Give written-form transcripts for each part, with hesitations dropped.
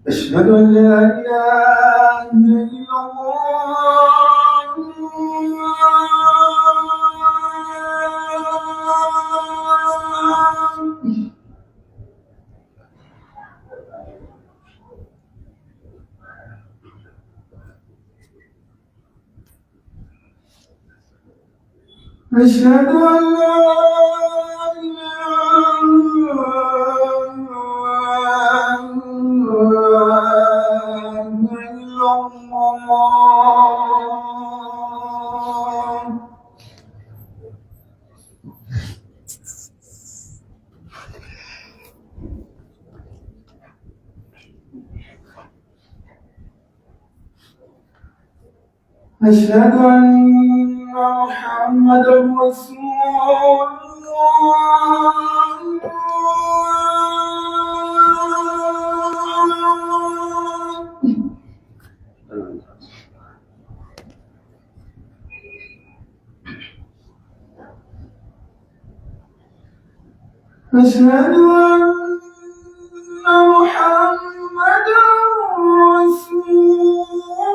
أشهد أن لا إله إلا الله. أشهد أن لا إله إلا الله. أشهد أن محمدا رسول الله. أشهد أن محمدا رسول الله.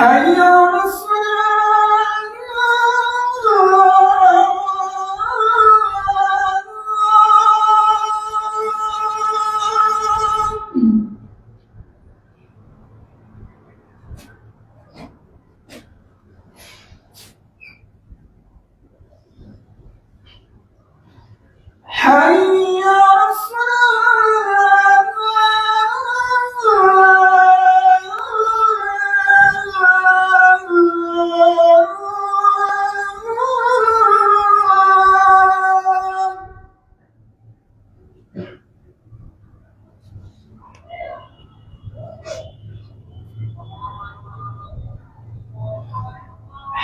حي على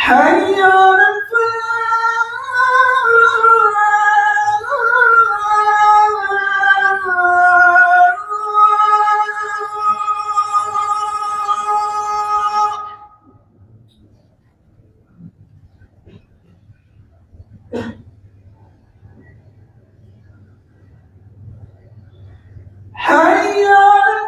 حي على حي على حي على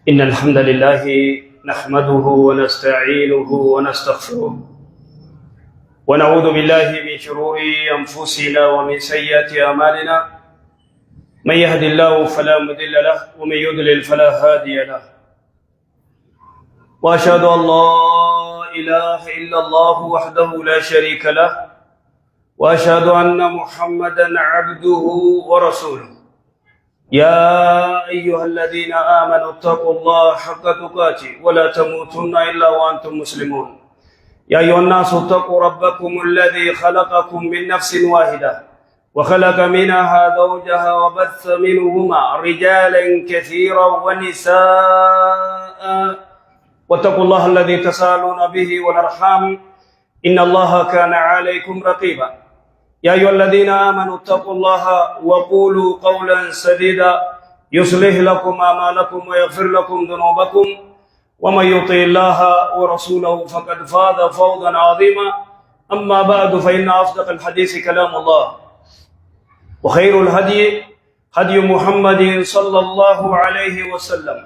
إن الحمد لله نحمده ونستعينه ونستغفره ونعوذ بالله من شرور أنفسنا ومن سيئات أعمالنا. من يهد الله فلا مضل له ومن يضلل فلا هادي له. وأشهد أن لا إله إلا الله وحده لا شريك له وأشهد أن محمدا عبده ورسوله. يا أيها الذين آمنوا اتقوا الله حق تقاته ولا تموتن إلا وأنتم مسلمون. يا أيها الناس اتقوا ربكم الذي خلقكم من نفس واحدة وخلق منها زوجها وبث منهما رجالا كثيرا ونساء واتقوا الله الذي تساءلون به والأرحام إن الله كان عليكم رقيبا. يا أيها الذين آمنوا اتقوا الله وقولوا قولا سديدا يصلح لكم أعمالكم ويغفر لكم ذنوبكم ومن يطع الله ورسوله فقد فاز فوزا عظيما. أما بعد فإن أصدق الحديث كلام الله وخير الهدي هدي محمد صلى الله عليه وسلم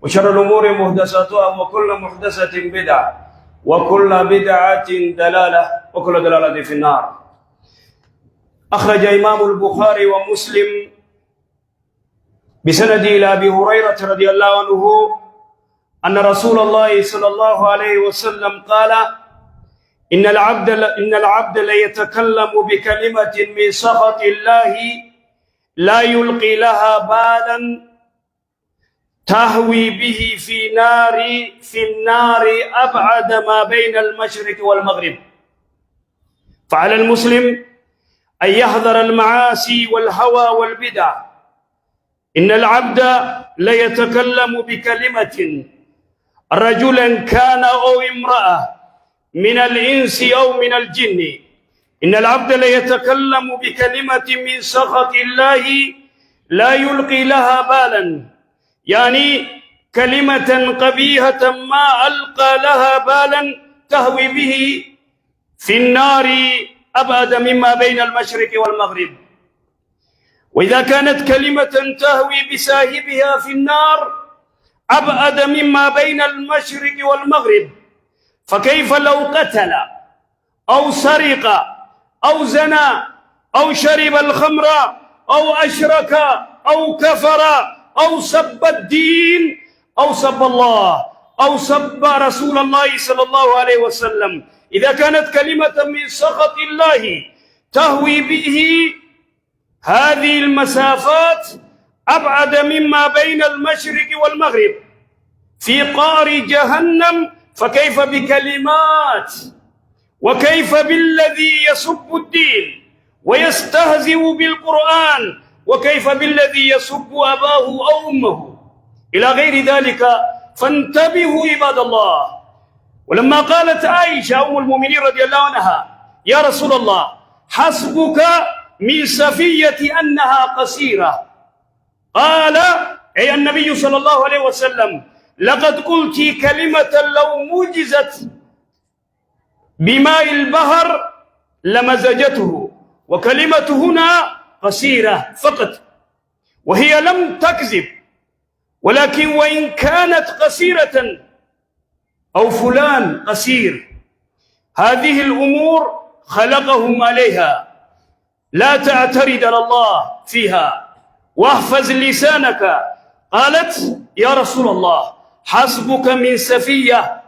وشر الأمور محدثاتها وكل محدثة بدعة وكل بدعة دلالة وكل دلالة في النار. أخرج إمام البخاري ومسلم بسند إلى أبي هريرة رضي الله عنه أن رسول الله صلى الله عليه وسلم قال: إن العبد ليتكلم بكلمة من سخط الله لا يلقي لها بالا تهوي به في النار أبعد ما بين المشرق والمغرب. فعلى المسلم أن يحذر المعاصي والهوى والبدع. إن العبد ليتكلم بكلمة رجلا كان أو امرأة من الإنس أو من الجن. إن العبد ليتكلم بكلمة من سخط الله لا يلقي لها بالا، يعني كلمة قبيحة ما ألقى لها بالا تهوي به في النار أبعد مما بين المشرق والمغرب. وإذا كانت كلمة تهوي بصاحبها في النار أبعد مما بين المشرق والمغرب، فكيف لو قتل أو سرق أو زنى أو شرب الخمر أو أشرك أو كفر أو سب الدين أو سب الله أو سب رسول الله صلى الله عليه وسلم. إذا كانت كلمة من سخط الله تهوي به هذه المسافات أبعد مما بين المشرق والمغرب في قعر جهنم، فكيف بكلمات وكيف بالذي يسب الدين ويستهزئ بالقرآن وكيف بالذي يسب أباه أو أمه إلى غير ذلك. فانتبهوا عباد الله. ولما قالت عائشة أم المؤمنين رضي الله عنها: يا رسول الله حسبك من سفية أنها قصيرة، قال أي النبي صلى الله عليه وسلم: لقد قلت كلمة لو موجزت بماء البحر لمزجته، وكلمة هنا قصيرة فقط، وهي لم تكذب، ولكن وإن كانت قصيرة أو فلان قصير، هذه الأمور خلقهم عليها، لا تعترض على الله فيها واحفظ لسانك. قالت: يا رسول الله حسبك من سفية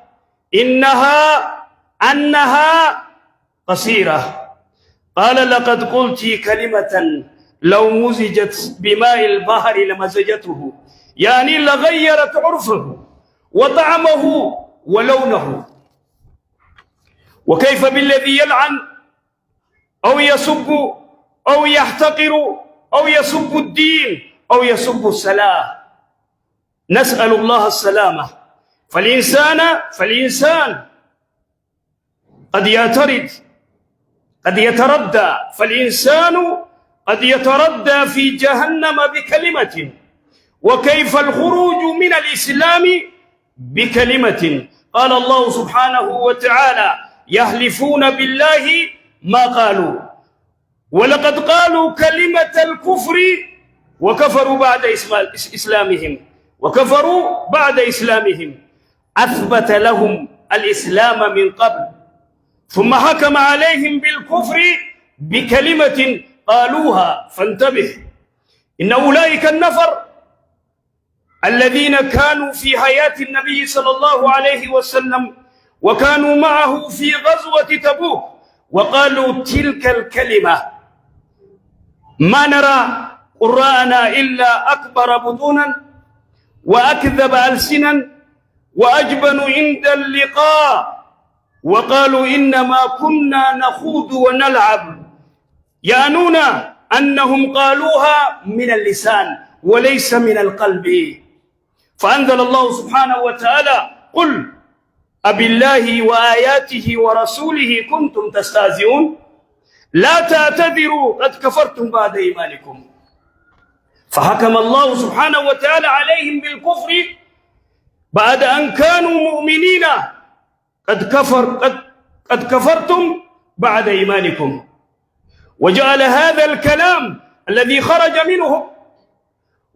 أنها قصيرة. قال: لقد قلت كلمة لو مزجت بماء البحر لمزجته، يعني لغيرت عرفه وطعمه ولونه. وكيف بالذي يلعن أو يسب أو يحتقر أو يسب الدين أو يسب الصلاة؟ نسأل الله السلامة. فالإنسان قد يعترض، قد يتردى، فالإنسان قد يتردى في جهنم بكلمة، وكيف الخروج من الإسلام بكلمة؟ قال الله سبحانه وتعالى: يحلفون بالله ما قالوا ولقد قالوا كلمة الكفر وكفروا بعد إسلامهم. وكفروا بعد إسلامهم أثبت لهم الإسلام من قبل ثم حكم عليهم بالكفر بكلمة قالوها. فانتبه، إن أولئك النفر الذين كانوا في حياة النبي صلى الله عليه وسلم وكانوا معه في غزوة تبوك وقالوا تلك الكلمة ما نرى قراءنا إلا أكبر بطونا وأكذب ألسنا وأجبن عند اللقاء، وقالوا إنما كنا نخوض ونلعب، يعنون أنهم قالوها من اللسان وليس من القلب. فأنزل الله سبحانه وتعالى: قل أبالله وآياته ورسوله كنتم تستهزئون لا تعتذروا قد كفرتم بعد إيمانكم. فحكم الله سبحانه وتعالى عليهم بالكفر بعد أن كانوا مؤمنين. قد كفرتم بعد إيمانكم. وجعل هذا الكلام الذي خرج منهم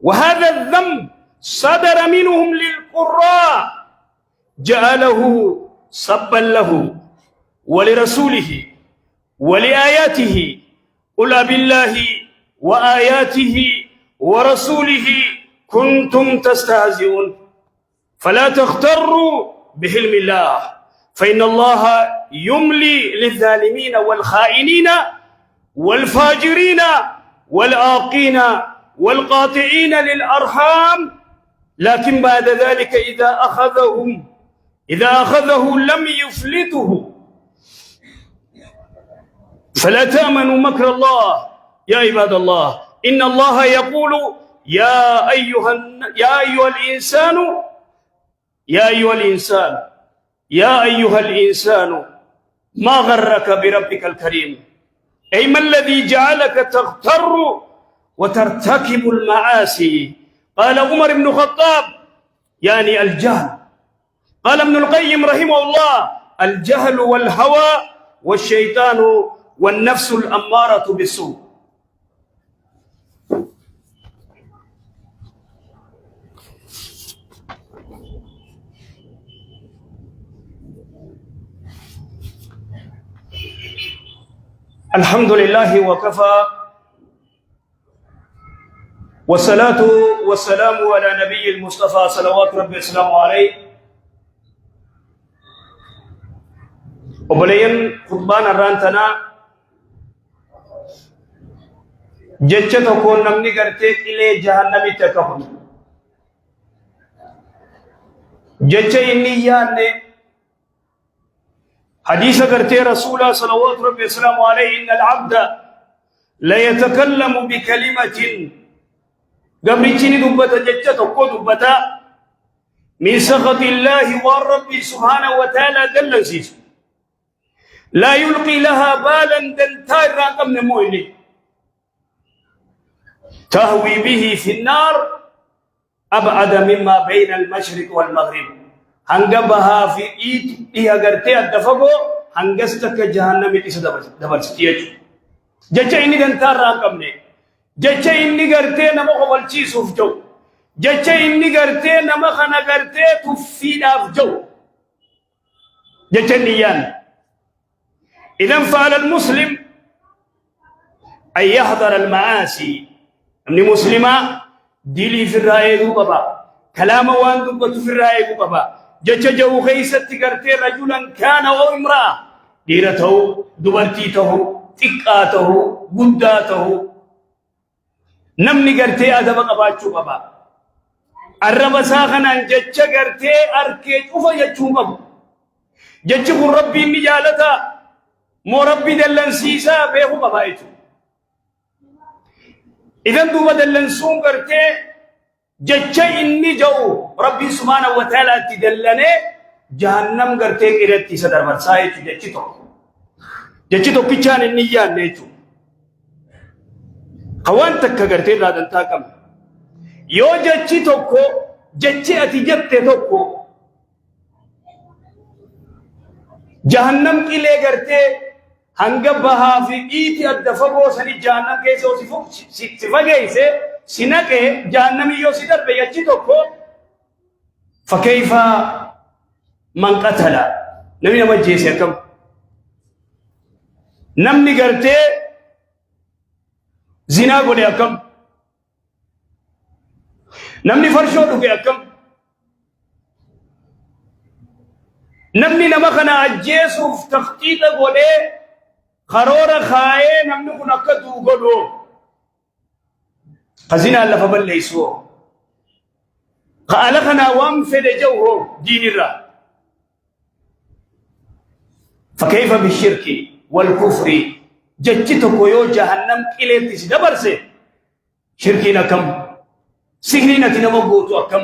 وهذا الذنب صدر منهم للقراء جعله سبا له ولرسوله ولآياته. قل بالله وآياته ورسوله كنتم تستهزئون. فلا تغتروا بحلم الله فإن الله يملي للظالمين والخائنين والفاجرين والعاقين والقاطعين للأرحام، لكن بعد ذلك إذا أخذه لم يفلته. فلا تأمنوا مكر الله يا عباد الله. إن الله يقول يا أيها الإنسان ما غرك بربك الكريم، أي ما الذي جعلك تغتر وترتكب المعاصي. قال عمر بن الخطاب يعني الجهل. قال ابن القيم رحمه الله: الجهل والهوى والشيطان والنفس الأمارة بالسوء. الحمد لله وكفى، والصلاة والسلام على نبي المصطفى صلوات ربي وسلامه عليه. وبلين خطبان الرانتنا جچة تكون نمني کرتے إلي جهنمی تکہن جچة إني ياننے حديث کرتے رسول صلوات ربي وسلامه عليه: إن العبد لا يتكلم بكلمة قبرتني دبتا جچة تكو دبتا من سخط الله والرب سبحانه وتعالى دلنسيس لا يلقي لها بالا دلتار راقم نمويني تهوي به في النار أبعد مما بين المشرق والمغرب. هنگبها في إيد إيها قرتي الدفقو هنگستك جهنم إيسا دبرستيج جچة إني دلتار راقم ني جچة إني قرتي نمو والچي سوف جو جچة إني قرتي نمخنا قرتي تفيد أفجو جچة نيان. إذن فعل المسلم أن يحضر المعاصي. أمني مسلمة ديلي في الرأي بابا كلام وان دبت في الرأي بابا جچ جو خيست کرتے رجلا كان أو امرأة ديرته دبرتيته تقاته قداته نمني کرتے أدب قباچو بابا الرب ساخنا جچ کرتے أركي أفا جچو بابا جچ قل ربي نجالتا مو ربي دلن سيسا بيهو بابايتو. إذن دوبا دلن سون کرتے جچا إني جو ربي سبحانه وتعالى تدلني جهنم کرتے إرتي صدر برسايتو جچي تو كيچان إني يان نيتو خوان تكا کرتے رادن تاكم يو جچي توكو جچي أتي جبتے توكو جهنم کی لے کرتے هنگبها في إيتي الدفقو سني جهنم كيسو صفا جيسي سنكي جهنم يو سدر بيجي توكو فكيف من قتل نمني مجيس يا كم نمني قرتي زنا قول يا كم نمني فرشو يا كم نمني نمخنا أجيس وفتختيط قولي خرورة خاية نمني كنكتو قولو خزينا الله فبليسو خالقنا وانفد جوه دين الله فكيف بالشرك والكفر ججتك يو جهنم إلى تسدبر سي شركنا كم سحرنا تنمغوتو كم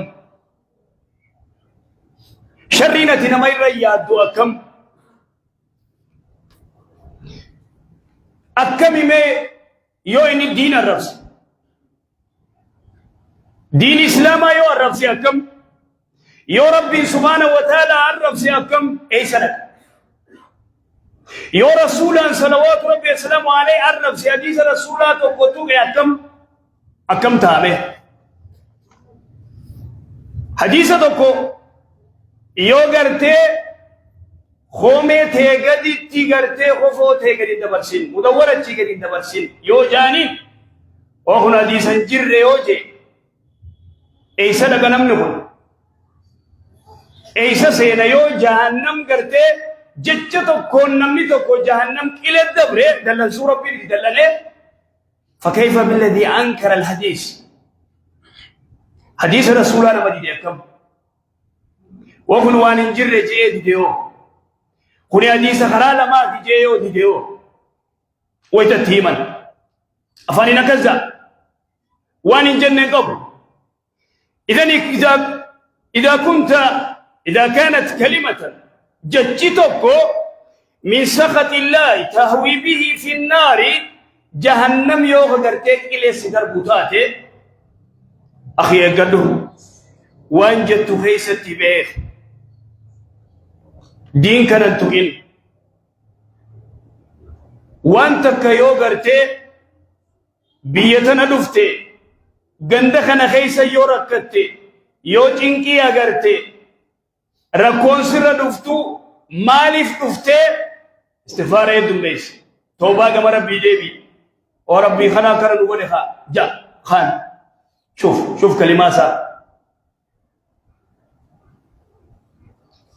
شرنا تنمير يادو كم أكمي مي يو إني دين الرفس دين إسلام يو الرفس أكم يو ربي سبحانه وتعالى الرفس أكم أي سنة يو رسولا صلوات ربي السلام عليه الرفس حديث رسولات وكتب أكم تامه حديث تكو يو غرتي خومه थे गदी ती करते खफो थे गदी दबरसिन मुदवर ची गदी दबरसिन यो जानी ओ हुना दी संजिर रे ओजे ऐसा लगनम न हो ऐसा से न यो जहन्नम करते जिच्च तो कोन नमनी तो को जहन्नम किले दबरे दल सूरा पीर दलले فكيف بالذي انكر الحديث حديث رسول الله مدي كم وكن وان انجر جي ديو كوني حديث خرال ما دي جيو دي ديو ويتتيمن افاني نكذا وان انجن قبل إذا كانت كلمة ججتك من سخط الله تهوي به في النار جهنم يوغدرتك إلى سدر بوتاته أخي أقدر وان جدت خيست بيخ دين كانت تقين وان تك يوغرتك بيتنا دفته گندخنا خيسا يو ركتي يو چنكي اگرتي ركون سر دفتو مالف دفته استغفار يدن بيس توبة كما ربي جيبي وربي خنا كرن ولخا جا خان شوف كلمة سا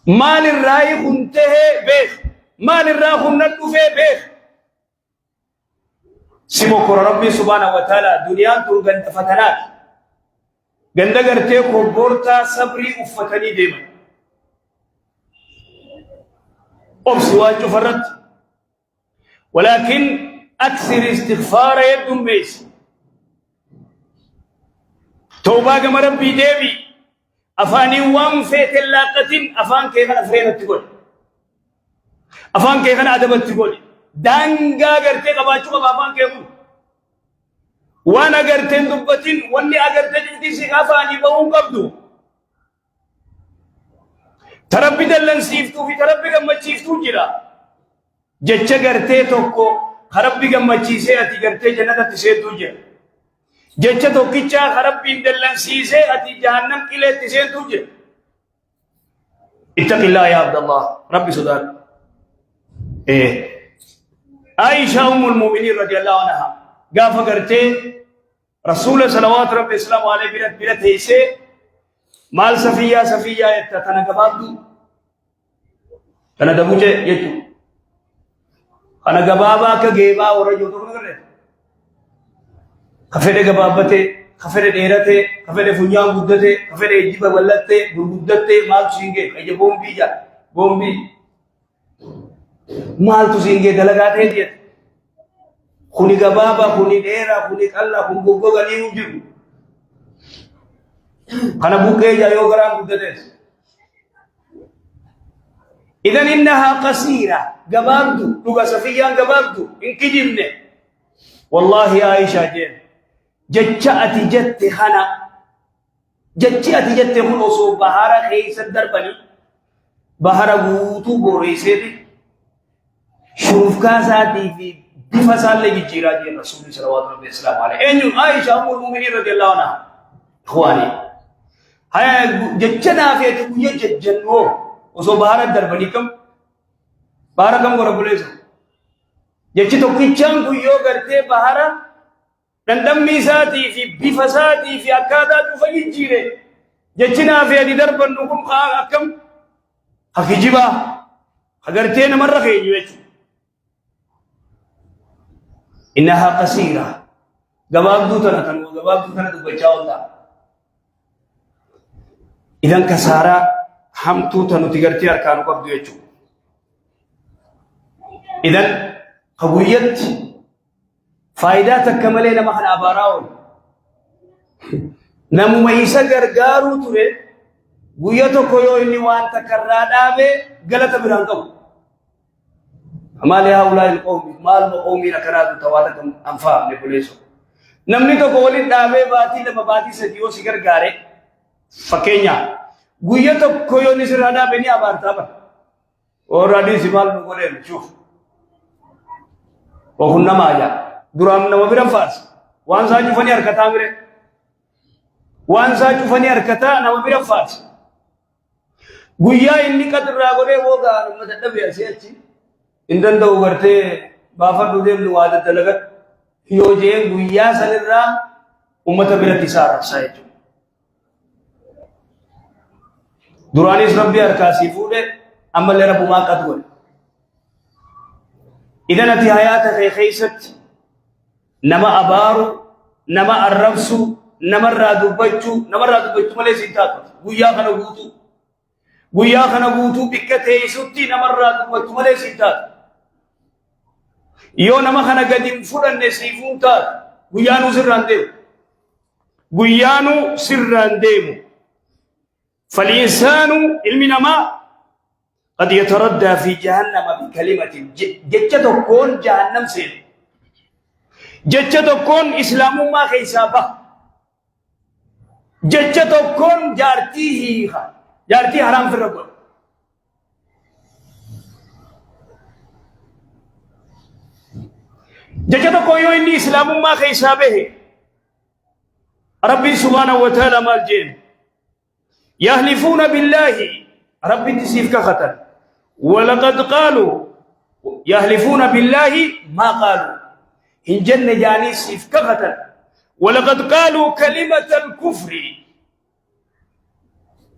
مال الرأي خنته بيخ مال الرأي خنته بيخ سمو ربي سبحانه وتعالى دنيا تو گند فتنات گند کرتے کو بورتا صبری افتنی دیما سواج فرت ولكن اكثر استغفار يدم بيس توبة كما ربي ديبي افاني وام فيت اللاقتين افان كيف افرين تقول افان كيف ادبت تقول دانغا کرتے قباچو بابان کیوں وانا کرتے دبتين وني اگرتے جدي سغافاني بون قبدو تربي دلن سيفتو في تربي گم چيفتو جرا جچ کرتے تو کو خربي گم چيسه اتی کرتے جنت سے توجه جچ تو کچا خربي دلن سيسه اتی جهنم کله تسه توجه اتق الله يا عبد الله ربي سدار عائشة أم المؤمنين رضي الله عنها قاف کرتے رسول صلوات رب السلام عليه برت هيسه مال صفية تنا قبابدو تنا دبوجه يجو أنا قبابا كجيبا ورجو تو كره خفير قبابته خفير ديرته خفير فنيا غدته خفير يجيب بلته غدته مال سينگه اي بومبي جا بومبي مال تو سينگه دلگاته دي خوني غبابا خوني ديرا خوني كلا خون غوغو غني وجو انا بوكي جايو غرام غدته اذا انها قصيره غبابدو لغا صفيا غبابدو انك جبنه والله يا عائشه جچاتي جت خنا جچاتي جت خلوصو بحر خيس دربني بحر غوتو بوريسيدي شوف كاساتي في بفصل لي جيرا دي رسول صلوات الله وسلام عليه ان عائشه ام المؤمنين رضي الله عنها اخواني هيا جتنا في تقوية جتنو وصو بحر الدربنيكم بحركم وربوليسو جتشتو كيشان كيو غرتي بحر دندمي ساتي في بفساتي في أكادا تفيد جيري جتنا في هذه دربن نقوم أكم حكيجبا غرتين مرة خيجوش إنها قصيرة جواب دوتنا كانوا جواب دوتنا تبجاونا إذن كسارة هم توتنا تجرتي أركانو قبض يجوا إذن قوية فائدة كمالنا ما خنا باراون نمو ميسا غرغارو تري قوية كويو إني وان تكرر به غلط برانكو أما لهؤلاء القوم مال قومي نكرادو تواتكم أنفاق لبوليسو نمني تو قولي دابه باتي لما باتي سجيو سيگر غاري فكينيا قوية كويو نسرانا بني أبارتا با اور رادي سمال نقولين شوف وكنا ماجا درام نما برام فاس وان ساجو فني أركتا ميري وان ساجو فني أركتا نما برام فاس قوية إني قدر راغولي وغا نما تدبي أسياتي إندن دو غرتي بافر دوديم نوادة دلغت يوجي قوية سنرا أمتا بلا تسارة سايجو درانيس ربي أركاسي فولي أما اللي ربو ما قدول إذا نتي حياتك خيست نما أبارو نما الرفسو نما الرادو بجو ملي سنتاكو قويا خنا قوتو بكتي ستي نما الرادو بجو ملي سنتاكو يو نما خنا قدم فرن نسيفون تاك قويانو سران ديمو فالإنسان المنما قد يتردى في جهنم بكلمة جتة كون جهنم سير جتة كون إسلام ما خيسابه جتة كون جارتي حرام في الرب جتة كون إني إسلام ما خيسابه ربي سبحانه وتعالى مالجين يحلفون بالله ربي تسيف كخطر ولقد قالوا يحلفون بالله ما قالوا إن جن جاني سيف كخطر ولقد قالوا كلمة الكفر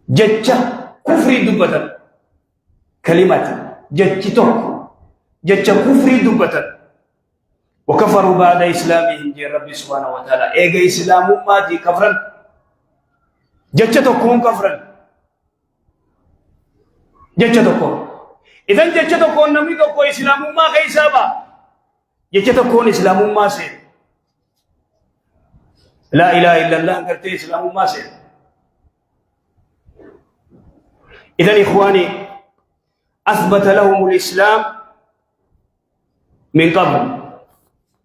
جتة كفر دبتا كلمة جتة كفر دبتا وكفروا بعد إسلامهم جي ربي سبحانه وتعالى إيجا إسلام ما جي كفرا جتة كون كفرا جتة كون إذن جتة كون نمي كو إسلام ما خيسابا جتة كون إسلام ما سير لا إله إلا الله قرتي إسلام ما سير إذن إخواني أثبت لهم الإسلام من قبل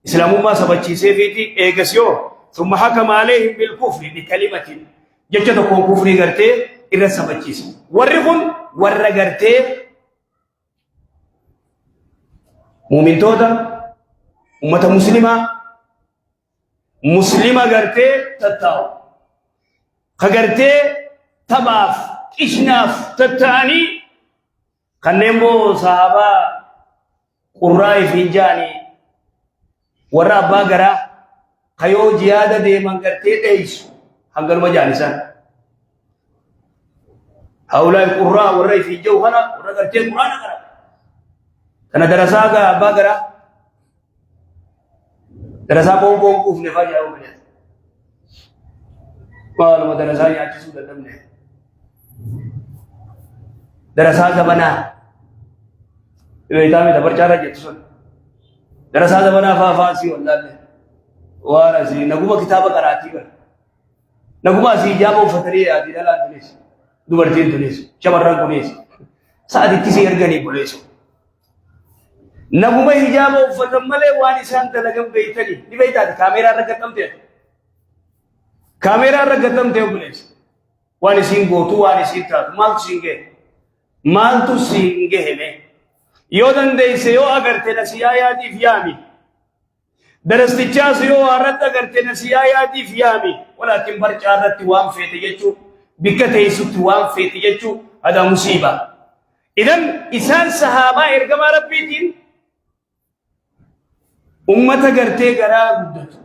إسلام ما سبتشي سيفيتي إيجاسيو ثم حكم عليهم بالكفر بكلمة جتة كون كفري قرتي إذا سبتشي ورغن ورغرتي مؤمن تودا أمة مسلمة قرتي تتاو خقرتي تباف إشناف تتاني خنمو صحابة قرائي في جاني ورا باغرا خيو جيادة دي من قرتي ايش حقل مجالسان هؤلاء القراء ورا في جوهنا ورا قرتي قرآن قرأ كان درساga باغرا درسا بوم كوف نفاجا وبنت قالوا درسا يعجزوا دمنا درساga بنا يويتامي دبرچارا جتسون درساga بنا فافاسي والله وارسي نغوما كتاب قراتي كر نغوما سي جابو فتري ادي دلا دنيس دوبرتين دنيس شمران دنيس سادي كيسي ارغني بوليسو نغوما حجابو فتمله واني سان دلغم بيتني دي بيتا كاميرا رغتم ته بوليس واني سينغو تو واني سيتا مال تو سينغه هنه يودن دي سيو اگر تنسيا يادي فيامي درستيچا سيو ارت اگر تنسيا يادي فيامي ولكن برچارت وام فيت يچو بكتي ستوان في تجتو هذا مصيبة. إذن إنسان صحابة إرجما ربيتين أمة قرتي قرا قدتو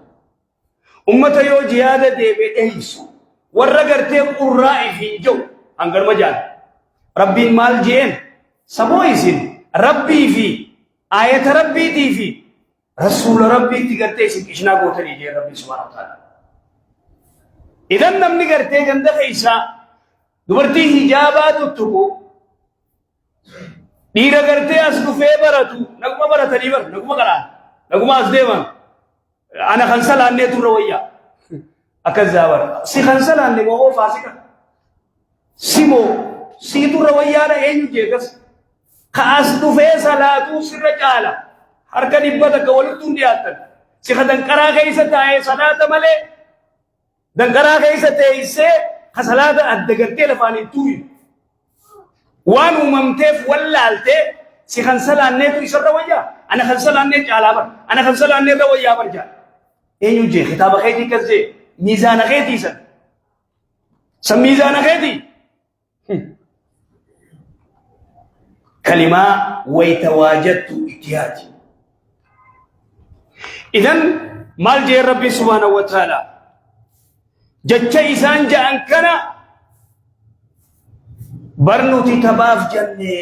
أمة يو جهاد ديبه إيسو ورّا قرتي قرائي في جو أنقر مجال ربي المال جين سمويسين ربي في آية ربي دي في رسول ربي تقرتي سكشنا قوتني جي ربي سبحانه وتعالى. إذن نمني قرتي قندق إيسا دورتي حجابات التقو ديرا قرتي أسلو في براتو نقوم برات نيبر نقوم قرآن نقوم أصديوان أنا خنسل عني ترويا أكذابر سي خنسل عني مو فاسقة سيمو سي ترويا أنا إنجو جيكس خاصلو في صلاة سر جالا harka dibbata ka walitun diyaatan si kadankara keessa taa'ee salaata malee dankara keessa teessee ka salaata adda gartee lafaan hin tuuyin waan uumamteef wallaaltee si kan salaanneetu isarra wayyaa ana kan salaannee caalaa bar ana kan salaannee irra wayyaa bar jaa eenyu jee kitaaba keetii kas jee miizaana keetii san miizaana keetii kalimaa waytawaajattu ittihaati. إذن مال جي ربي سبحانه وتعالى جتش إسان جاءن كنا برنوتي تباف جنة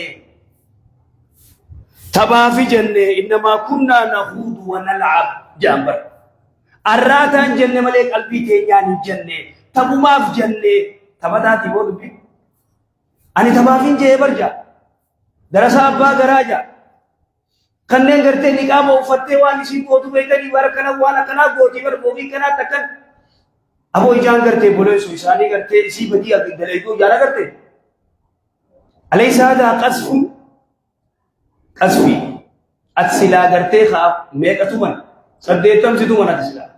تباف جنة إنما كنا نخوض ونلعب جامبر الراتان جنة ملك قلبي تيجاني جنة تبو ماف جنة تبداتي بود بي أني تبافين جي برجا درسا أبا غراجا kanneen gartee niqaaba uffattee waan isin gootu beekanii bara kana waan akkanaa gootii bara boofii kanaa takkan aboo ijaan gartee boleessu isaanii gartee isii badii dalayduu jaala gartee alaysa hadaa qasfi ati silaa gartee haa meeqatuman saddeettamsitu manati silaa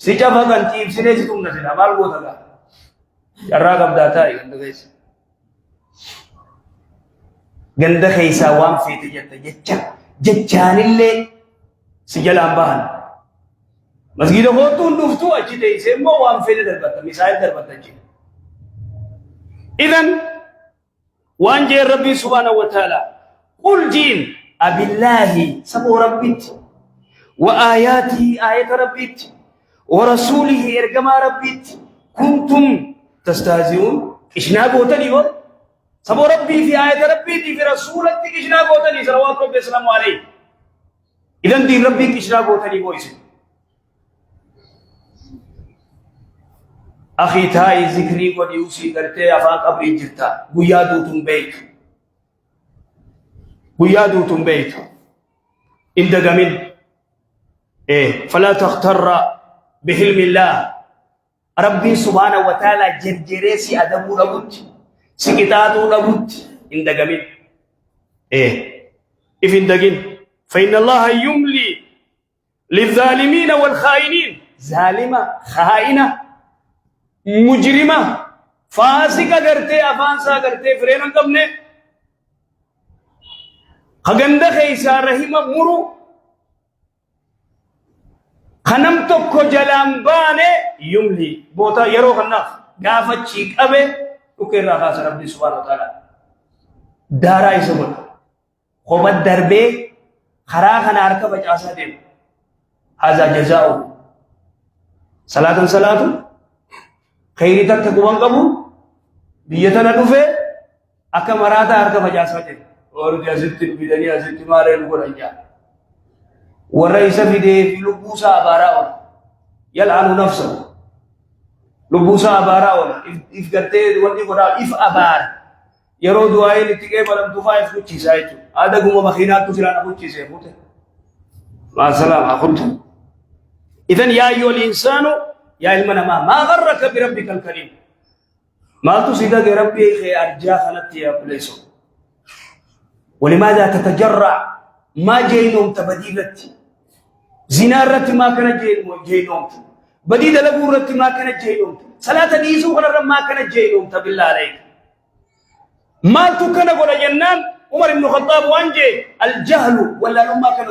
si cafa kan tiibsinee si tumna silaa maal goota gaa carraa qabdaa taa'e ganda keessa ganda keessaa waan feete jetta jecha jechanille sijalan bahan masjida hotun duftu achite semmo wan fede darbata misal darbata ji idan wanje rabbi subhanahu wa ta'ala qul jin abillahi sabu rabbit wa ayati ayat rabbit wa rasulihi irgama rabbit kuntum tastahzi'un ishna botani wa سبو ربي في آية ربي في رسولك كشنا قوتني صلوات ربي السلام عليه إذن دين ربي كشنا قوتني بويس أخي تاي ذكري قد يوسي کرتے أفاق أبري جرتا قيادو تم بيت اندق من فلا تختر بحلم الله ربي سبحانه وتعالى جرجريسي أدمو لبوت سكتاتو لبوت اندقمين إف اندقين فإن الله يملي للظالمين والخائنين ظالمة خائنة مجرمة فاسقة کرتے افانسا کرتے فرينا قبنے خگند خيسا رحمة مرو خنم تکو جلانبانے يملي بوتا يرو خنخ غافت چيك أبے وكير راخاس ربي سبحانه وتعالى دارا يسمون خوبت دربي خراخنا أركب أجاسا ديم هذا جزاؤه صلاة خيري تتقوان قبو بيتنا نوفي أكا مراتا أركب أجاسا ديم اور جازت بدني أزت ماري نقول أنجا والرئيس في دي في لبوسا أبارا يلعن نفسه لبوسا أبارا if garte wanti kora if abar yero duai litike balam tufa if kuchi saitu ada guma makhina tu silana kuchi se pute ma salam akhuntu idan ya ayyuhal insanu ya ilmana ma gharraka bi rabbikal karim ma tu sida ge rabbi khay arja khanati ya pleso ولماذا تتجرع ما جينهم تبديلت زنارت ما كان جينهم بديد لغورت ما كان جينهم صلاة ديسو قرر ما كان جينهم تبالله عليك ما تكن قول جنان عمر بن الخطاب وانجي الجهل ولا ما كان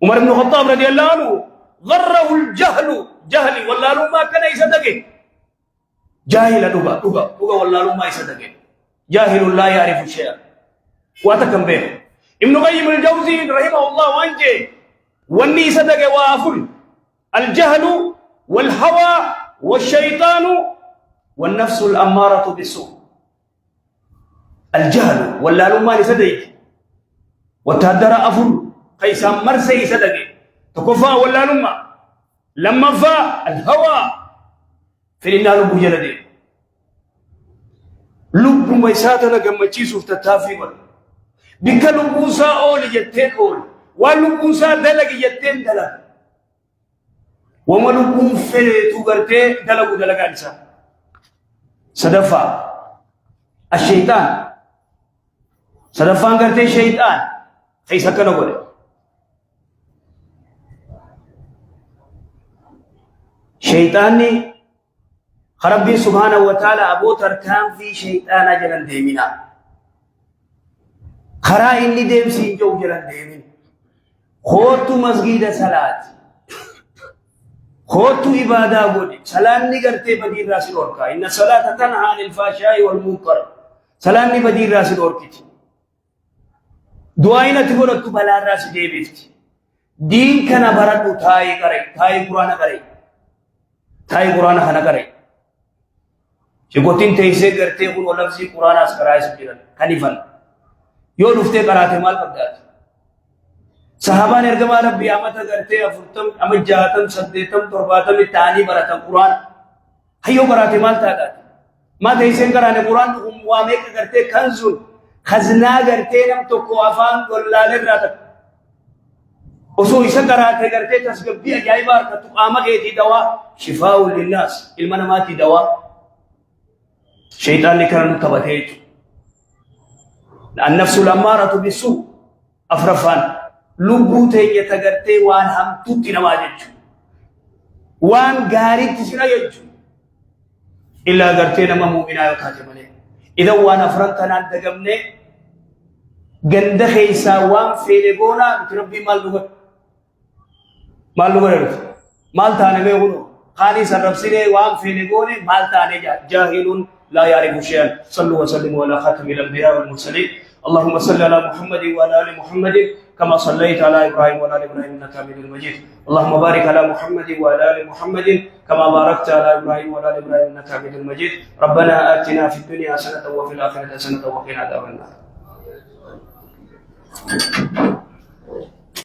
عمر بن الخطاب رضي الله عنه غره الجهل جهلي ولا ما كان يصدق جاهل دوغا والله ما يصدق جاهل لا يعرف شيئا واتكم به ابن قيم الجوزي رحمه الله وانجي والني صدق وافل الجهل والهوى والشيطان والنفس الأمارة بالسوء الجهل ولا لما يصدق وتهدر أفل قيسا مرسي صدق تكفى ولا لما فا الهوى في النار لب جلدي لب ميساتنا كما تشيسو تتافي بك لبوسا أول جتين أول ولبوسا دلق جتين دلق وما لبون فلي تغرتي دلق أنسا صدفا الشيطان صدفان غرتي شيطان كيسا كنا قولي شيطاني ربي سبحانه وتعالى أبو تركان في شيطان جلن ديمنا خرا إني ديم سينجو جلن ديمين خوتو مسجد صلاة خوتو عبادة بودي سلام نگرتے بدیر راسل اور کا إن الصلاة تنهى عن الفحشاء والمنكر سلام نی بدیر راسل اور کی دعائیں تقول تو بلا راس دے بیفتی دین کنا بھرت اٹھائی کرے تھائی قرآن کرے تھائی قرآن خنا کرے چگوتین تیسے کرتے ہیں وہ لفظی قرآن اس کرائے سکتے حنیفن یو لفتے کراتے مال پردات صحابہ نے ارگمہ ربی آمد کرتے افرتم امد جاتم صدیتم ترباتم تانی براتم قرآن حیو براتے مال تاکات ما تیسے کرانے قرآن وامے کرتے کنزن خزنا کرتے نم تو کو افان گلالر راتک اسو ایسا کراتے کرتے تسگبی اجائبار کا تو آمد ایتی دوا شفاء للناس علم نماتی دوا شيطان لكرن تبتيت النفس الأمارة بالسوء أفرفان لبوتي يتغرتي وان هم توتي نماجج وان غاري تسنا يج إلا غرتي نما مؤمنا يتاجمني إذا وان أفرنتنا دقمني غند خيسا وان فيلغونا بتربي مال لغر مال تاني بيغنو خاني سربسيني وان فيلغوني مال تاني جاهل لا يعرف شيئا صلوا وسلموا على خاتم الانبياء والمرسلين اللهم صل على محمد وعلى ال محمد كما صليت على ابراهيم وعلى ال ابراهيم انك حميد مجيد اللهم بارك على محمد وعلى ال محمد كما باركت على ابراهيم وعلى ال ابراهيم انك حميد مجيد ربنا آتنا في الدنيا حسنة وفي الآخرة حسنة وقنا عذاب النار